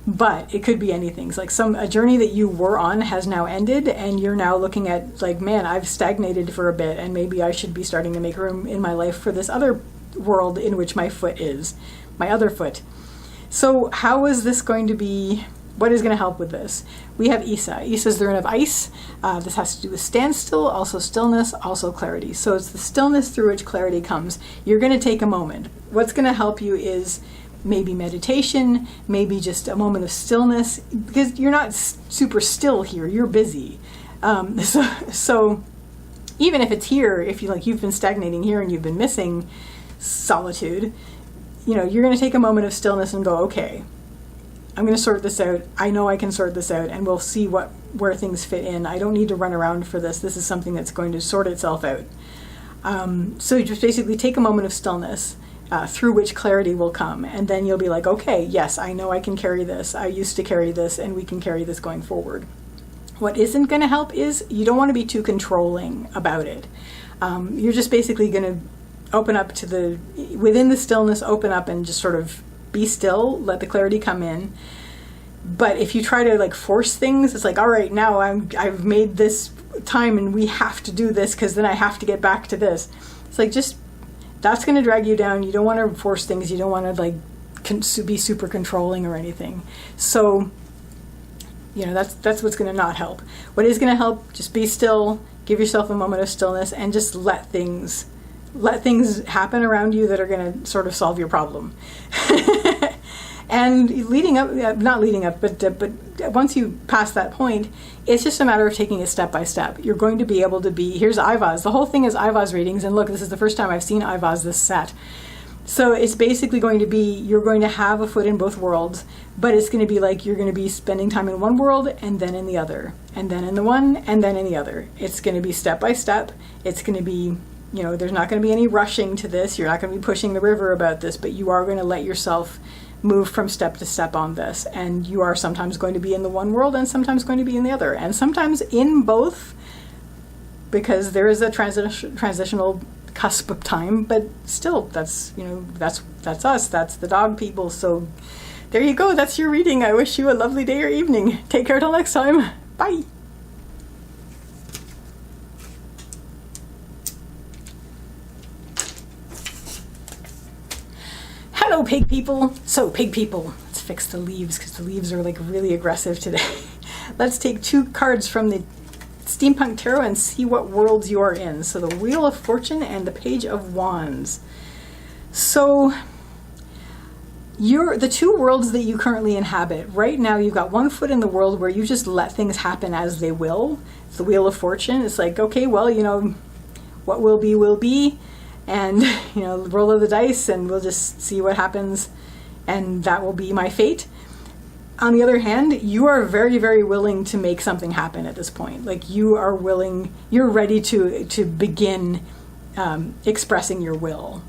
But it could be anything. It's like a journey that you were on has now ended, and you're now looking at like, man, I've stagnated for a bit, and maybe I should be starting to make room in my life for this other world in which my foot is, my other foot. So how is this going to be? What is going to help with this? We have Isa. Isa is the rune of ice. This has to do with standstill, also stillness, also clarity. So it's the stillness through which clarity comes. You're going to take a moment. What's going to help you is maybe meditation, maybe just a moment of stillness, because you're not super still here, you're busy. So even if it's here, if you've been stagnating here and you've been missing solitude, you know, you're going to take a moment of stillness and go, okay, I'm going to sort this out. I know I can sort this out, and we'll see where things fit in. I don't need to run around for this. This is something that's going to sort itself out. So you just basically take a moment of stillness, through which clarity will come. And then you'll be like, okay, yes, I know I can carry this. I used to carry this, and we can carry this going forward. What isn't going to help is you don't want to be too controlling about it. You're just basically going to open up to within the stillness, open up and just sort of be still, let the clarity come in. But if you try to like force things, it's like, all right, now I've made this time and we have to do this because then I have to get back to this. It's like, just, that's going to drag you down. You don't want to force things. You don't want to like be super controlling or anything. So, you know, that's what's going to not help. What is going to help, just be still, give yourself a moment of stillness, and just let things happen around you that are going to sort of solve your problem. And not leading up, but once you pass that point, it's just a matter of taking it step by step. You're going to be able to here's Eiwaz. The whole thing is Eiwaz readings, and look, this is the first time I've seen Eiwaz this set. So it's basically going to be, you're going to have a foot in both worlds, but it's going to be like you're going to be spending time in one world and then in the other, and then in the one and then in the other. It's going to be step by step. It's going to be, you know, there's not going to be any rushing to this. You're not going to be pushing the river about this, but you are going to let yourself move from step to step on this. And you are sometimes going to be in the one world and sometimes going to be in the other, and sometimes in both, because there is a transitional cusp of time. But still, that's, you know, that's us. That's the dog people. So there you go. That's your reading. I wish you a lovely day or evening. Take care till next time. Bye. Hello, pig people. So, pig people, let's fix the leaves because the leaves are like really aggressive today. Let's take 2 cards from the Steampunk Tarot and see what worlds you are in. So the Wheel of Fortune and the Page of Wands. So the 2 worlds that you currently inhabit. Right now you've got one foot in the world where you just let things happen as they will. It's the Wheel of Fortune. It's like, okay, well, you know, what will be. And, you know, roll of the dice, and we'll just see what happens, and that will be my fate. On the other hand, you are very, very willing to make something happen at this point. Like, you're ready to begin expressing your will.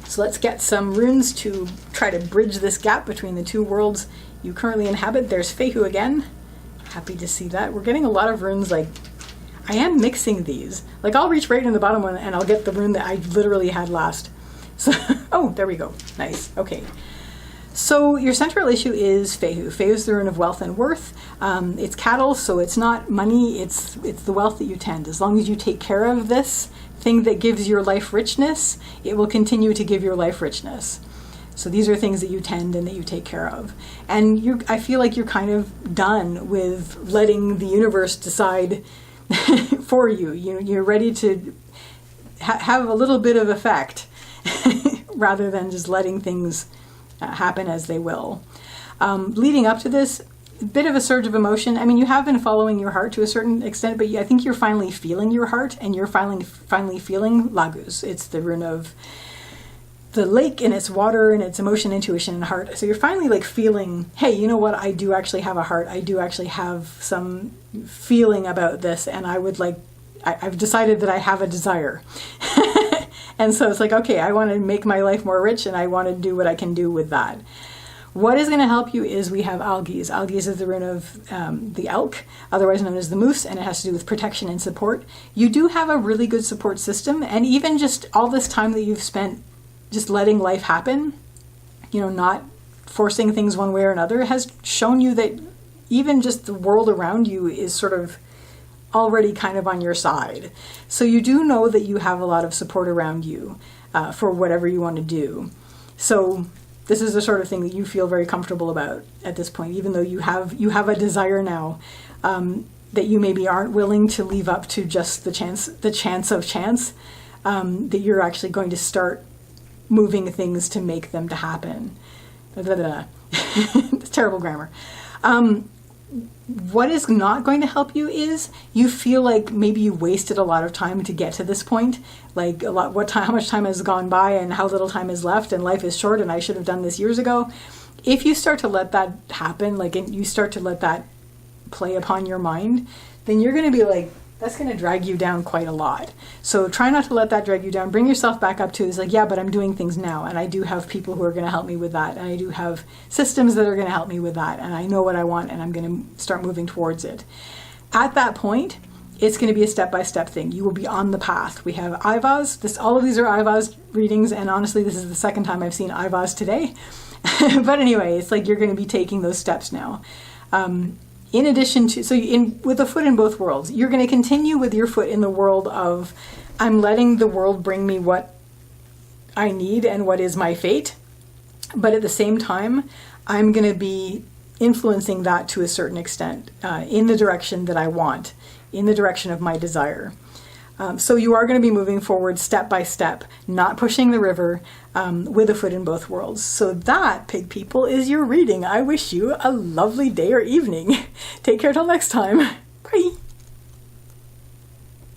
So let's get some runes to try to bridge this gap between the 2 worlds you currently inhabit. There's Fehu again. Happy to see that. We're getting a lot of runes. Like, I am mixing these. Like, I'll reach right in the bottom one and I'll get the rune that I literally had last. So, oh, there we go. Nice. Okay. So your central issue is Fehu. Fehu is the rune of wealth and worth. It's cattle, so it's not money. It's the wealth that you tend. As long as you take care of this thing that gives your life richness, it will continue to give your life richness. So these are things that you tend and that you take care of. And I feel like you're kind of done with letting the universe decide for you. You're ready to have a little bit of effect rather than just letting things happen as they will. Leading up to this, a bit of a surge of emotion. I mean, you have been following your heart to a certain extent, but I think you're finally feeling your heart, and you're finally feeling Lagus. It's the rune of the lake and its water and its emotion, intuition, and heart. So you're finally like feeling, hey, you know what? I do actually have a heart. I do actually have some feeling about this, and I would like, I've decided that I have a desire. And so it's like, okay, I want to make my life more rich, and I want to do what I can do with that. What is going to help you is we have Algiz. Algiz is the rune of the elk, otherwise known as the moose, and it has to do with protection and support. You do have a really good support system, and even just all this time that you've spent just letting life happen, you know, not forcing things one way or another, has shown you that even just the world around you is sort of already kind of on your side. So you do know that you have a lot of support around you for whatever you want to do. So this is the sort of thing that you feel very comfortable about at this point, even though you have a desire now that you maybe aren't willing to leave up to just the chance of chance, that you're actually going to start moving things to make them to happen. It's terrible grammar. What is not going to help you is you feel like maybe you wasted a lot of time to get to this point. Like how much time has gone by and how little time is left, and life is short and I should have done this years ago. If you start to let that happen, like you start to let that play upon your mind, then you're going to be like, that's going to drag you down quite a lot. So try not to let that drag you down. Bring yourself back up to, it's like, yeah, but I'm doing things now, and I do have people who are going to help me with that, and I do have systems that are going to help me with that, and I know what I want, and I'm going to start moving towards it. At that point, it's going to be a step-by-step thing. You will be on the path. We have Eiwaz. All of these are Eiwaz readings, and honestly, this is the second time I've seen Eiwaz today. But anyway, it's like you're going to be taking those steps now. In addition to, with a foot in both worlds, you're going to continue with your foot in the world of, I'm letting the world bring me what I need and what is my fate. But at the same time, I'm going to be influencing that to a certain extent in the direction that I want, in the direction of my desire. So you are going to be moving forward step by step, not pushing the river, with a foot in both worlds. So that, pig people, is your reading. I wish you a lovely day or evening. Take care till next time. Bye.